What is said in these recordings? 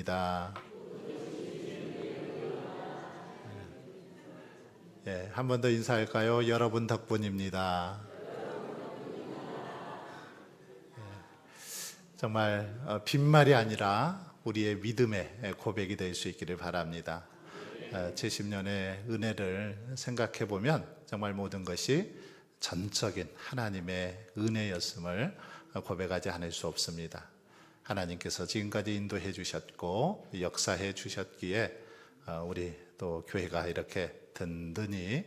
덕분입니다. 한 번 더 인사할까요? 여러분 덕분입니다. 정말 빈말이 아니라 우리의 믿음의 고백이 될 수 있기를 바랍니다. 70년의 은혜를 생각해 보면 정말 모든 것이 전적인 하나님의 은혜였음을 고백하지 않을 수 없습니다. 하나님께서 지금까지 인도해 주셨고 역사해 주셨기에 우리 또 교회가 이렇게 든든히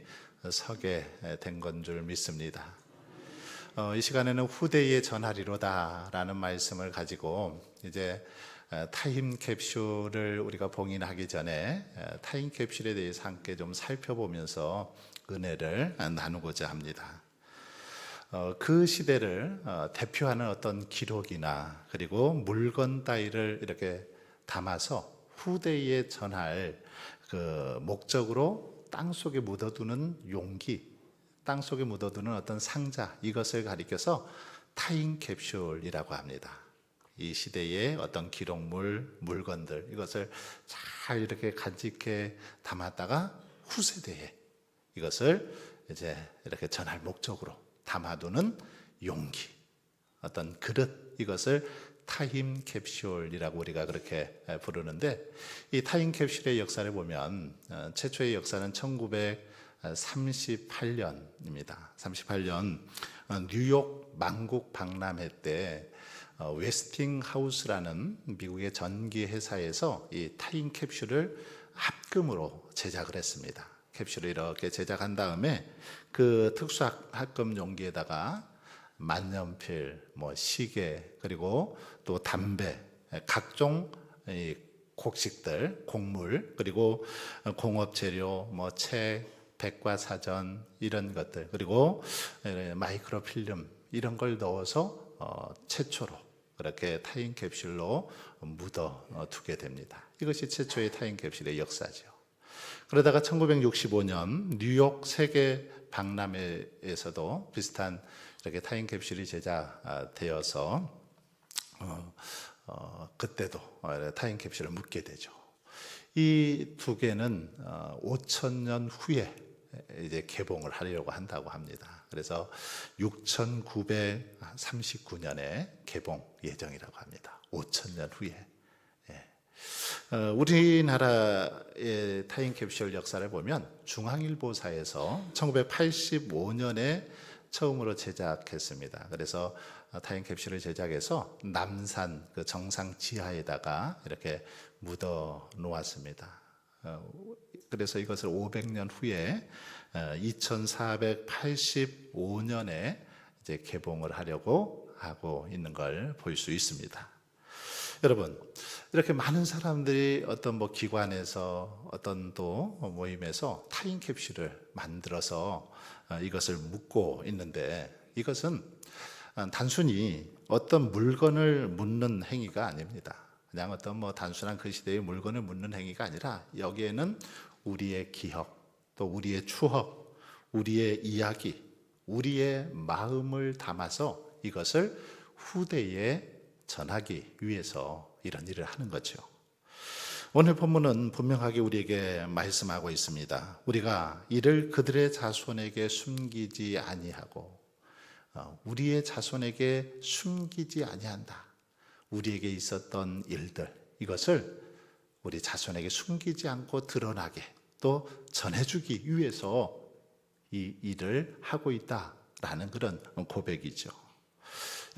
서게 된 건 줄 믿습니다. 이 시간에는 후대에 전하리로다 라는 말씀을 가지고 이제 타임캡슐을 우리가 봉인하기 전에 타임캡슐에 대해서 함께 좀 살펴보면서 은혜를 나누고자 합니다. 그 시대를 대표하는 어떤 기록이나 그리고 물건 따위를 이렇게 담아서 후대에 전할 그 목적으로 땅속에 묻어두는 용기, 땅속에 묻어두는 어떤 상자, 이것을 가리켜서 타임캡슐이라고 합니다. 이 시대의 어떤 기록물, 물건들, 이것을 잘 이렇게 간직해 담았다가 후세대에 이것을 이제 이렇게 전할 목적으로 담아두는 용기, 어떤 그릇, 이것을 타임캡슐이라고 우리가 그렇게 부르는데, 이 타임캡슐의 역사를 보면 최초의 역사는 1938년입니다. 38년 뉴욕 만국 박람회 때 웨스팅하우스라는 미국의 전기 회사에서 이 타임캡슐을 합금으로 제작을 했습니다. 캡슐을 이렇게 제작한 다음에 그 특수 합금 용기에다가 만년필, 시계, 그리고 또 담배, 각종 곡식들, 곡물, 그리고 공업 재료, 책, 백과사전 이런 것들, 그리고 마이크로필름 이런 걸 넣어서 최초로 그렇게 타임캡슐로 묻어두게 됩니다. 이것이 최초의 타임캡슐의 역사죠. 그러다가 1965년 뉴욕 세계 박람회에서도 비슷한 이렇게 타임캡슐이 제작되어서 그때도 타임캡슐을 묻게 되죠. 이 두 개는 5,000년 후에 이제 개봉을 하려고 한다고 합니다. 그래서 6,939년에 개봉 예정이라고 합니다. 5,000년 후에. 우리나라의 타임캡슐 역사를 보면 중앙일보사에서 1985년에 처음으로 제작했습니다. 그래서 타임캡슐을 제작해서 남산 그 정상 지하에다가 이렇게 묻어 놓았습니다. 그래서 이것을 500년 후에 2485년에 이제 개봉을 하려고 하고 있는 걸 볼 수 있습니다. 여러분, 이렇게 많은 사람들이 어떤 기관에서 어떤 또 모임에서 타임캡슐을 만들어서 이것을 묻고 있는데, 이것은 단순히 어떤 물건을 묻는 행위가 아닙니다. 그냥 어떤 단순한 그 시대의 물건을 묻는 행위가 아니라 여기에는 우리의 기억, 또 우리의 추억, 우리의 이야기, 우리의 마음을 담아서 이것을 후대에 전하기 위해서 이런 일을 하는 거죠. 오늘 본문은 분명하게 우리에게 말씀하고 있습니다. 우리가 이를 그들의 자손에게 숨기지 아니하고, 우리의 자손에게 숨기지 아니한다. 우리에게 있었던 일들, 이것을 우리 자손에게 숨기지 않고 드러나게 또 전해주기 위해서 이 일을 하고 있다라는 그런 고백이죠.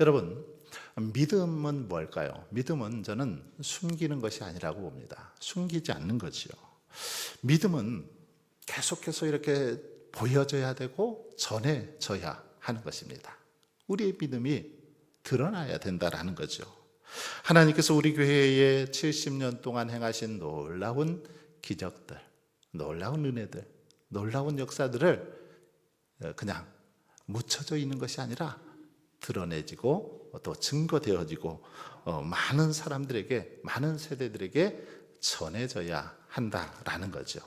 여러분, 믿음은 뭘까요? 믿음은 저는 숨기는 것이 아니라고 봅니다. 숨기지 않는 거지요. 믿음은 계속해서 이렇게 보여져야 되고 전해져야 하는 것입니다. 우리의 믿음이 드러나야 된다라는 거죠. 하나님께서 우리 교회에 70년 동안 행하신 놀라운 기적들, 놀라운 은혜들, 놀라운 역사들을 그냥 묻혀져 있는 것이 아니라 드러내지고 또 증거되어지고 많은 사람들에게, 많은 세대들에게 전해져야 한다라는 거죠.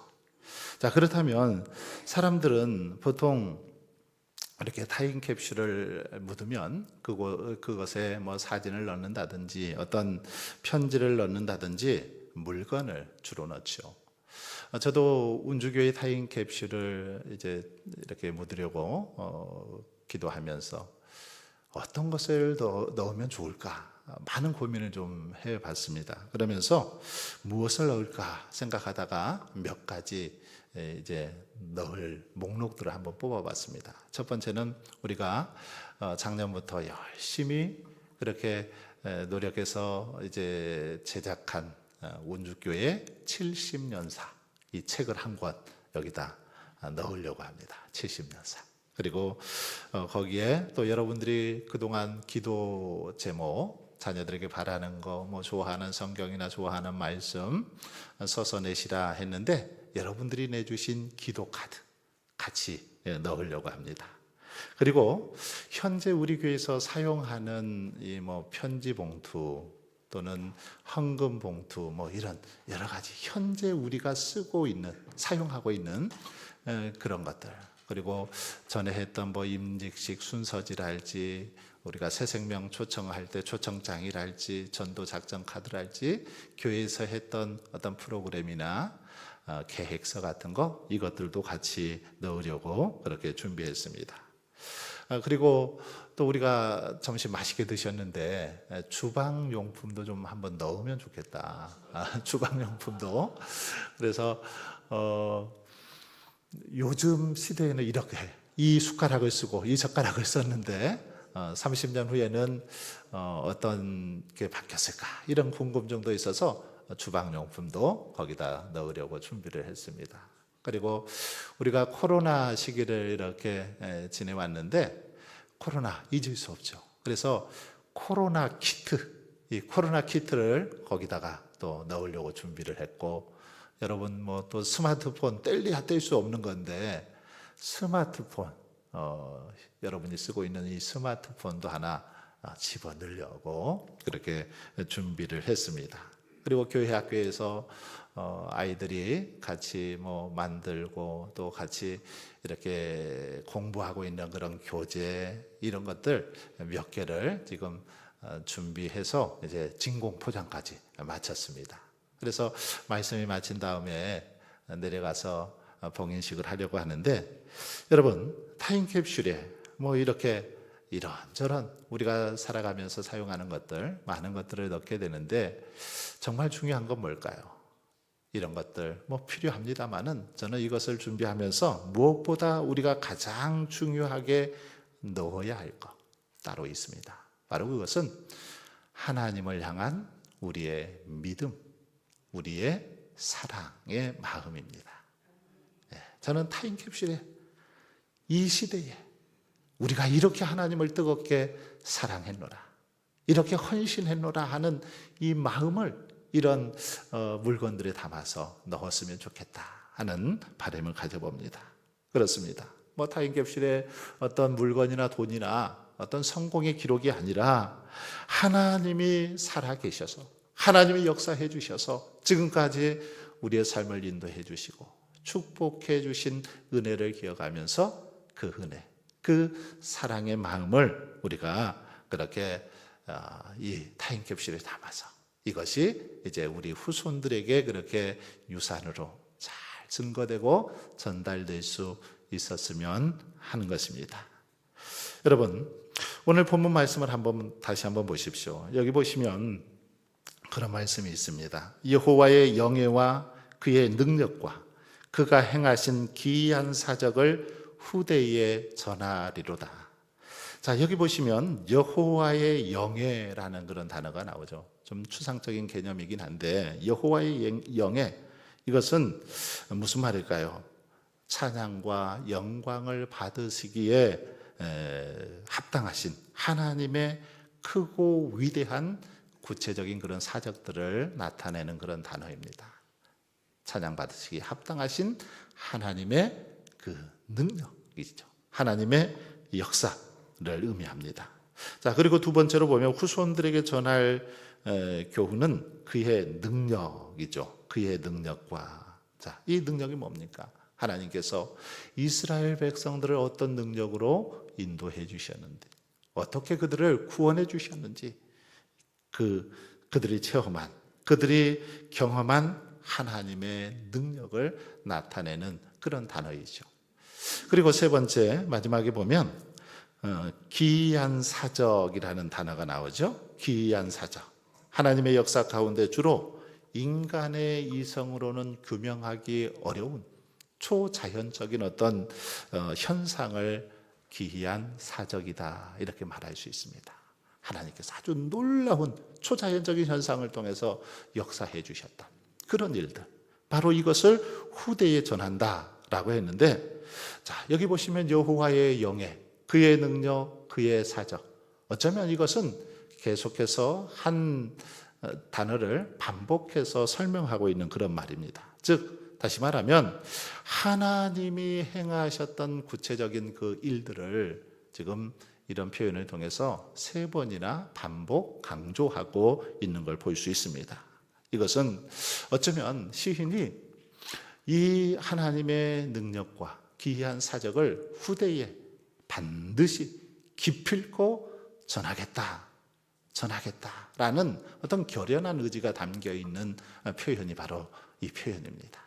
자, 그렇다면 사람들은 보통 이렇게 타임캡슐을 묻으면 그것에 사진을 넣는다든지 어떤 편지를 넣는다든지 물건을 주로 넣죠. 저도 운주교회 타인 캡슐을 이제 이렇게 묻으려고 기도하면서 어떤 것을 넣으면 좋을까 많은 고민을 좀 해봤습니다. 그러면서 무엇을 넣을까 생각하다가 몇 가지 이제 넣을 목록들을 한번 뽑아봤습니다. 첫 번째는 우리가 작년부터 열심히 그렇게 노력해서 이제 제작한 운주교회 70년사 이 책을 한 권 여기다 넣으려고 합니다. 70년사. 그리고 거기에 또 여러분들이 그동안 기도 제목, 자녀들에게 바라는 거, 뭐 좋아하는 성경이나 좋아하는 말씀 써서 내시라 했는데 여러분들이 내주신 기도 카드 같이 넣으려고 합니다. 그리고 현재 우리 교회에서 사용하는 이 뭐 편지 봉투 또는 헌금 봉투 뭐 이런 여러 가지 현재 우리가 쓰고 있는 사용하고 있는 그런 것들, 그리고 전에 했던 뭐 임직식 순서지랄지 우리가 새생명 초청할 때 초청장이랄지 전도 작전 카드랄지 교회에서 했던 어떤 프로그램이나 계획서 같은 거 이것들도 같이 넣으려고 그렇게 준비했습니다. 그리고 또 우리가 점심 맛있게 드셨는데 주방용품도 좀 한번 넣으면 좋겠다. 주방용품도. 그래서 요즘 시대에는 이렇게 이 숟가락을 쓰고 이 젓가락을 썼는데 30년 후에는 어떤 게 바뀌었을까 이런 궁금증도 있어서 주방용품도 거기다 넣으려고 준비를 했습니다. 그리고 우리가 코로나 시기를 이렇게 지내왔는데 코로나 잊을 수 없죠. 그래서 코로나 키트, 이 코로나 키트를 거기다가 또 넣으려고 준비를 했고, 여러분 뭐 또 스마트폰 뗄래야 뗄 수 없는 건데 스마트폰 여러분이 쓰고 있는 이 스마트폰도 하나 집어 넣으려고 그렇게 준비를 했습니다. 그리고 교회 학교에서 아이들이 같이 뭐 만들고 또 같이 이렇게 공부하고 있는 그런 교재 이런 것들 몇 개를 지금 준비해서 이제 진공 포장까지 마쳤습니다. 그래서 말씀이 마친 다음에 내려가서 봉인식을 하려고 하는데, 여러분 타임캡슐에 뭐 이렇게 이런저런 우리가 살아가면서 사용하는 것들 많은 것들을 넣게 되는데 정말 중요한 건 뭘까요? 이런 것들 뭐 필요합니다만은 저는 이것을 준비하면서 무엇보다 우리가 가장 중요하게 넣어야 할 것 따로 있습니다. 바로 그것은 하나님을 향한 우리의 믿음, 우리의 사랑의 마음입니다. 저는 타임캡슐에 이 시대에 우리가 이렇게 하나님을 뜨겁게 사랑했노라, 이렇게 헌신했노라 하는 이 마음을 이런 물건들에 담아서 넣었으면 좋겠다 하는 바람을 가져봅니다. 그렇습니다. 뭐 타임캡슐에 어떤 물건이나 돈이나 어떤 성공의 기록이 아니라 하나님이 살아계셔서 하나님이 역사해 주셔서 지금까지 우리의 삶을 인도해 주시고 축복해 주신 은혜를 기억하면서 그 은혜, 그 사랑의 마음을 우리가 그렇게 이 타임캡슐에 담아서 이것이 이제 우리 후손들에게 그렇게 유산으로 잘 증거되고 전달될 수 있었으면 하는 것입니다. 여러분 오늘 본문 말씀을 다시 한번 보십시오. 여기 보시면 그런 말씀이 있습니다. 여호와의 영예와 그의 능력과 그가 행하신 기이한 사적을 후대에 전하리로다. 자, 여기 보시면 여호와의 영예라는 그런 단어가 나오죠. 좀 추상적인 개념이긴 한데 여호와의 영예, 이것은 무슨 말일까요? 찬양과 영광을 받으시기에 합당하신 하나님의 크고 위대한 구체적인 그런 사적들을 나타내는 그런 단어입니다. 찬양 받으시기에 합당하신 하나님의 그 능력이죠. 하나님의 역사를 의미합니다. 자, 그리고 두 번째로 보면 후손들에게 전할 교훈은 그의 능력이죠. 그의 능력과, 자, 이 능력이 뭡니까? 하나님께서 이스라엘 백성들을 어떤 능력으로 인도해 주셨는지, 어떻게 그들을 구원해 주셨는지, 그들이 체험한 그들이 경험한 하나님의 능력을 나타내는 그런 단어이죠. 그리고 세 번째, 마지막에 보면 기이한 사적이라는 단어가 나오죠. 기이한 사적. 하나님의 역사 가운데 주로 인간의 이성으로는 규명하기 어려운 초자연적인 어떤 현상을 기이한 사적이다, 이렇게 말할 수 있습니다. 하나님께서 아주 놀라운 초자연적인 현상을 통해서 역사해 주셨다, 그런 일들, 바로 이것을 후대에 전한다라고 했는데, 자, 여기 보시면 여호와의 영예, 그의 능력, 그의 사적, 어쩌면 이것은 계속해서 한 단어를 반복해서 설명하고 있는 그런 말입니다. 즉 다시 말하면 하나님이 행하셨던 구체적인 그 일들을 지금 이런 표현을 통해서 세 번이나 반복 강조하고 있는 걸 볼 수 있습니다. 이것은 어쩌면 시인이 이 하나님의 능력과 기이한 사적을 후대에 반드시 기필코 전하겠다라는 어떤 결연한 의지가 담겨 있는 표현이 바로 이 표현입니다.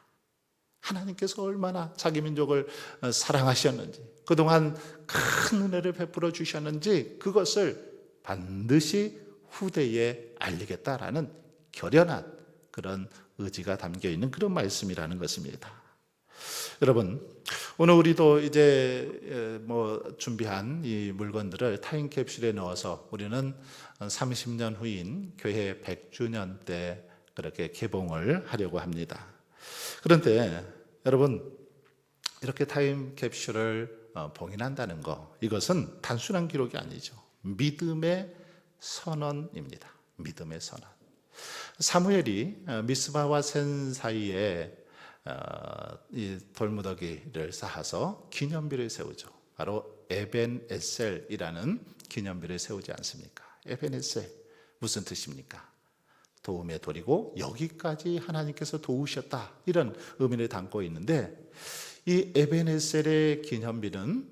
하나님께서 얼마나 자기 민족을 사랑하셨는지, 그동안 큰 은혜를 베풀어 주셨는지 그것을 반드시 후대에 알리겠다라는 결연한 그런 의지가 담겨 있는 그런 말씀이라는 것입니다. 여러분, 오늘 우리도 이제 준비한 이 물건들을 타임캡슐에 넣어서 우리는 30년 후인 교회 100주년 때 그렇게 개봉을 하려고 합니다. 그런데 여러분, 이렇게 타임캡슐을 봉인한다는 거, 이것은 단순한 기록이 아니죠. 믿음의 선언입니다. 믿음의 선언. 사무엘이 미스바와 센 사이에 이 돌무더기를 쌓아서 기념비를 세우죠. 바로 에벤에셀이라는 기념비를 세우지 않습니까? 에벤에셀, 무슨 뜻입니까? 도움의 돌이고 여기까지 하나님께서 도우셨다, 이런 의미를 담고 있는데, 이 에벤에셀의 기념비는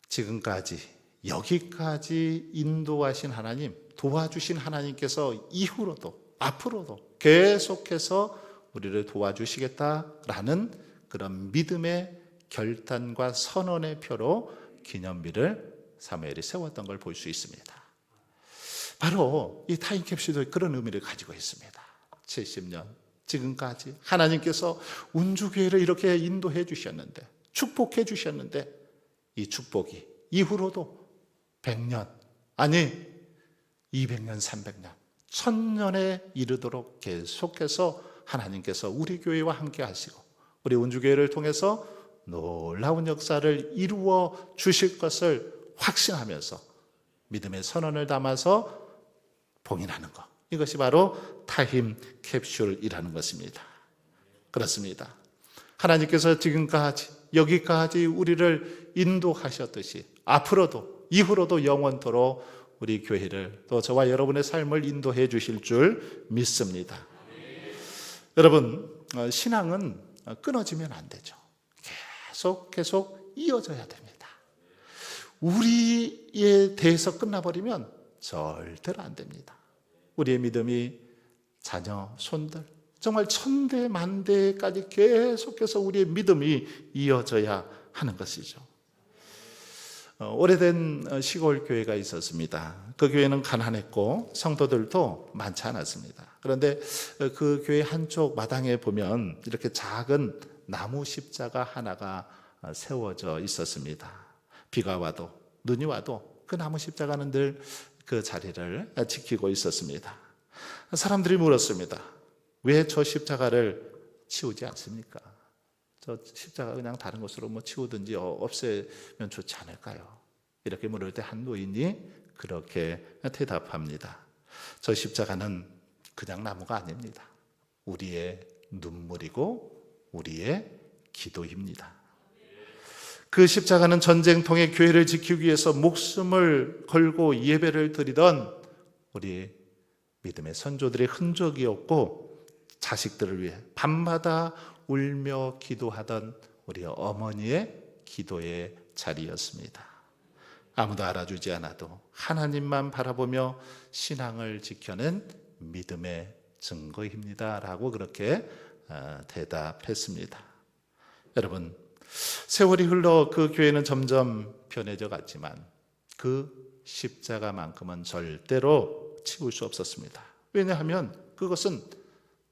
지금까지 여기까지 인도하신 하나님, 도와주신 하나님께서 이후로도 앞으로도 계속해서 우리를 도와주시겠다라는 그런 믿음의 결단과 선언의 표로 기념비를 사무엘이 세웠던 걸 볼 수 있습니다. 바로 이 타임캡슐도 그런 의미를 가지고 있습니다. 70년 지금까지 하나님께서 운주교회를 이렇게 인도해 주셨는데, 축복해 주셨는데, 이 축복이 이후로도 100년, 아니 200년, 300년, 1000년에 이르도록 계속해서 하나님께서 우리 교회와 함께 하시고 우리 운주교회를 통해서 놀라운 역사를 이루어 주실 것을 확신하면서 믿음의 선언을 담아서 봉인하는 것, 이것이 바로 타임캡슐이라는 것입니다. 그렇습니다. 하나님께서 지금까지 여기까지 우리를 인도하셨듯이 앞으로도 이후로도 영원토록 우리 교회를, 또 저와 여러분의 삶을 인도해 주실 줄 믿습니다. 여러분, 신앙은 끊어지면 안 되죠. 계속 이어져야 됩니다. 우리에 대해서 끝나버리면 절대로 안 됩니다. 우리의 믿음이 자녀, 손들, 정말 천대 만대까지 계속해서 우리의 믿음이 이어져야 하는 것이죠. 오래된 시골 교회가 있었습니다. 그 교회는 가난했고 성도들도 많지 않았습니다. 그런데 그 교회 한쪽 마당에 보면 이렇게 작은 나무 십자가 하나가 세워져 있었습니다. 비가 와도 눈이 와도 그 나무 십자가는 늘 그 자리를 지키고 있었습니다. 사람들이 물었습니다. 왜 저 십자가를 치우지 않습니까? 저 십자가 그냥 다른 곳으로 치우든지 없애면 좋지 않을까요? 이렇게 물을 때 한 노인이 그렇게 대답합니다. 저 십자가는 그냥 나무가 아닙니다. 우리의 눈물이고 우리의 기도입니다. 그 십자가는 전쟁통의 교회를 지키기 위해서 목숨을 걸고 예배를 드리던 우리 믿음의 선조들의 흔적이었고, 자식들을 위해 밤마다 울며 기도하던 우리 어머니의 기도의 자리였습니다. 아무도 알아주지 않아도 하나님만 바라보며 신앙을 지켜낸 믿음의 증거입니다라고 그렇게 대답했습니다. 여러분, 세월이 흘러 그 교회는 점점 변해져 갔지만 그 십자가만큼은 절대로 치울 수 없었습니다. 왜냐하면 그것은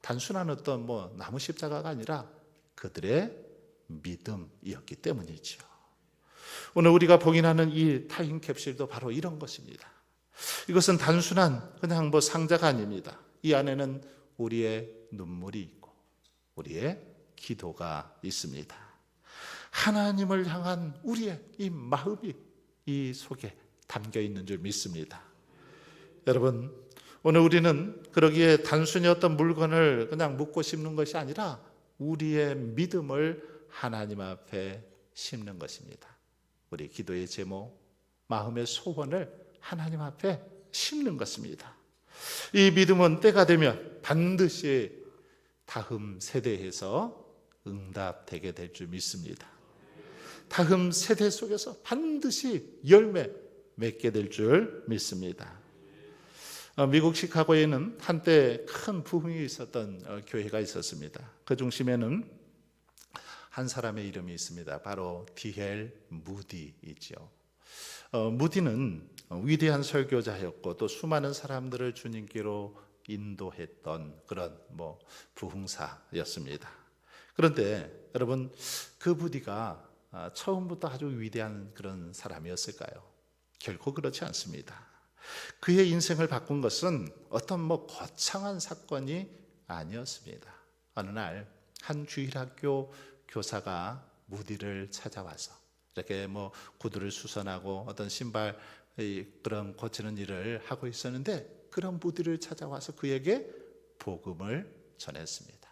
단순한 어떤 나무 십자가가 아니라 그들의 믿음이었기 때문이죠. 오늘 우리가 봉인하는 이 타임캡슐도 바로 이런 것입니다. 이것은 단순한 그냥 상자가 아닙니다. 이 안에는 우리의 눈물이 있고 우리의 기도가 있습니다. 하나님을 향한 우리의 이 마음이 이 속에 담겨 있는 줄 믿습니다. 여러분, 오늘 우리는 그러기에 단순히 어떤 물건을 그냥 묻고 심는 것이 아니라 우리의 믿음을 하나님 앞에 심는 것입니다. 우리 기도의 제목, 마음의 소원을 하나님 앞에 심는 것입니다. 이 믿음은 때가 되면 반드시 다음 세대에서 응답되게 될 줄 믿습니다. 다음 세대 속에서 반드시 열매 맺게 될 줄 믿습니다. 미국 시카고에는 한때 큰 부흥이 있었던 교회가 있었습니다. 그 중심에는 한 사람의 이름이 있습니다. 바로 D.L. 무디이죠. 무디는 위대한 설교자였고 또 수많은 사람들을 주님께로 인도했던 그런 부흥사였습니다. 그런데 여러분, 그 무디가 처음부터 아주 위대한 그런 사람이었을까요? 결코 그렇지 않습니다. 그의 인생을 바꾼 것은 어떤 거창한 사건이 아니었습니다. 어느 날 한 주일학교 교사가 무디를 찾아와서 이렇게 구두를 수선하고 어떤 신발 그런 고치는 일을 하고 있었는데 그런 무디를 찾아와서 그에게 복음을 전했습니다.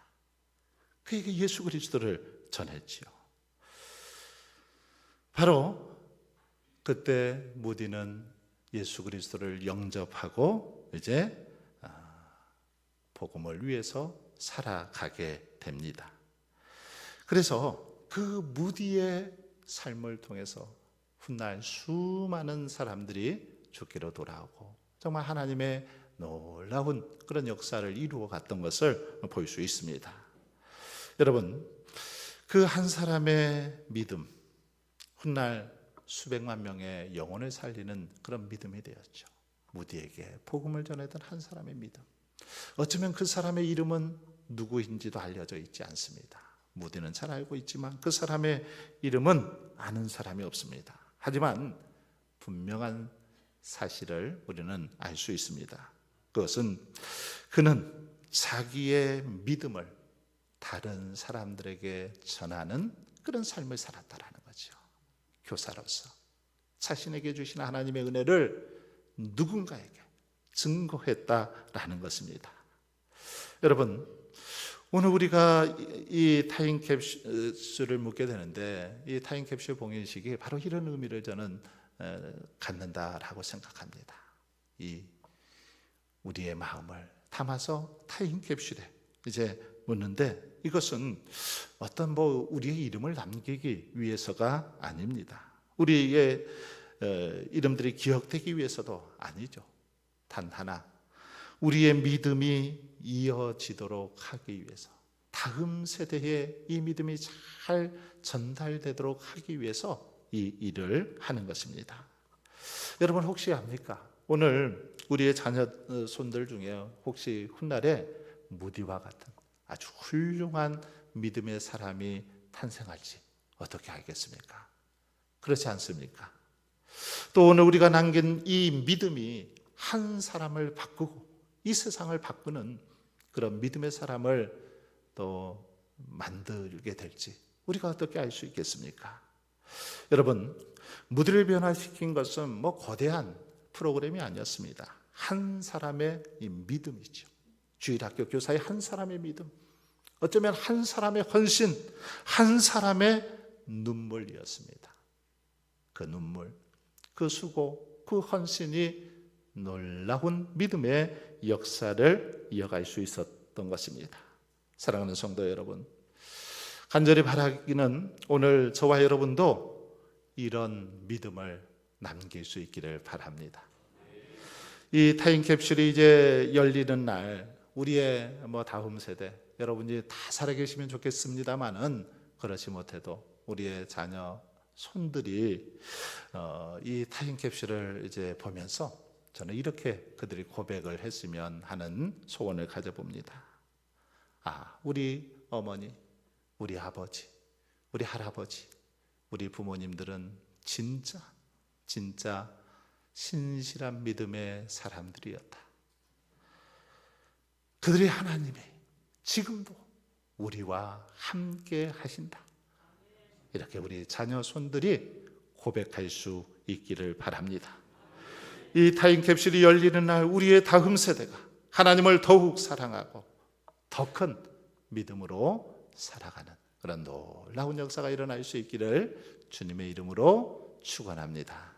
그에게 예수 그리스도를 전했지요. 바로 그때 무디는 예수 그리스도를 영접하고 이제 복음을 위해서 살아가게 됩니다. 그래서 그 무디의 삶을 통해서 훗날 수많은 사람들이 주께로 돌아오고 정말 하나님의 놀라운 그런 역사를 이루어 갔던 것을 볼 수 있습니다. 여러분, 그 한 사람의 믿음, 훗날 수백만 명의 영혼을 살리는 그런 믿음이 되었죠. 무디에게 복음을 전했던 한 사람의 믿음. 어쩌면 그 사람의 이름은 누구인지도 알려져 있지 않습니다. 무디는 잘 알고 있지만 그 사람의 이름은 아는 사람이 없습니다. 하지만 분명한 사실을 우리는 알 수 있습니다. 그것은 그는 자기의 믿음을 다른 사람들에게 전하는 그런 삶을 살았다라는 거죠. 교사로서 자신에게 주신 하나님의 은혜를 누군가에게 증거했다라는 것입니다. 여러분, 오늘 우리가 이 타임캡슐을 묻게 되는데 이 타임캡슐 봉인식이 바로 이런 의미를 저는 갖는다라고 생각합니다. 이 우리의 마음을 담아서 타임캡슐에 이제 묻는데 이것은 어떤 우리의 이름을 남기기 위해서가 아닙니다. 우리의 이름들이 기억되기 위해서도 아니죠. 단 하나, 우리의 믿음이 이어지도록 하기 위해서, 다음 세대에 이 믿음이 잘 전달되도록 하기 위해서 이 일을 하는 것입니다. 여러분 혹시 압니까? 오늘 우리의 자녀 손들 중에 혹시 훗날에 무디와 같은 아주 훌륭한 믿음의 사람이 탄생할지 어떻게 알겠습니까? 그렇지 않습니까? 또 오늘 우리가 남긴 이 믿음이 한 사람을 바꾸고 이 세상을 바꾸는 그런 믿음의 사람을 또 만들게 될지 우리가 어떻게 알 수 있겠습니까? 여러분, 무디를 변화시킨 것은 거대한 프로그램이 아니었습니다. 한 사람의 이 믿음이죠. 주일학교 교사의 한 사람의 믿음, 어쩌면 한 사람의 헌신, 한 사람의 눈물이었습니다. 그 눈물, 그 수고, 그 헌신이 놀라운 믿음의 역사를 이어갈 수 있었던 것입니다. 사랑하는 성도 여러분, 간절히 바라기는 오늘 저와 여러분도 이런 믿음을 남길 수 있기를 바랍니다. 이 타임캡슐이 이제 열리는 날 우리의 다음 세대 여러분이 다 살아계시면 좋겠습니다만은 그렇지 못해도 우리의 자녀 손들이 이 타임캡슐을 이제 보면서 저는 이렇게 그들이 고백을 했으면 하는 소원을 가져봅니다. 우리 어머니, 우리 아버지, 우리 할아버지, 우리 부모님들은 진짜 신실한 믿음의 사람들이었다. 그들이 하나님이 지금도 우리와 함께 하신다. 이렇게 우리 자녀 손들이 고백할 수 있기를 바랍니다. 이 타임캡슐이 열리는 날 우리의 다음 세대가 하나님을 더욱 사랑하고 더 큰 믿음으로 살아가는 그런 놀라운 역사가 일어날 수 있기를 주님의 이름으로 축원합니다.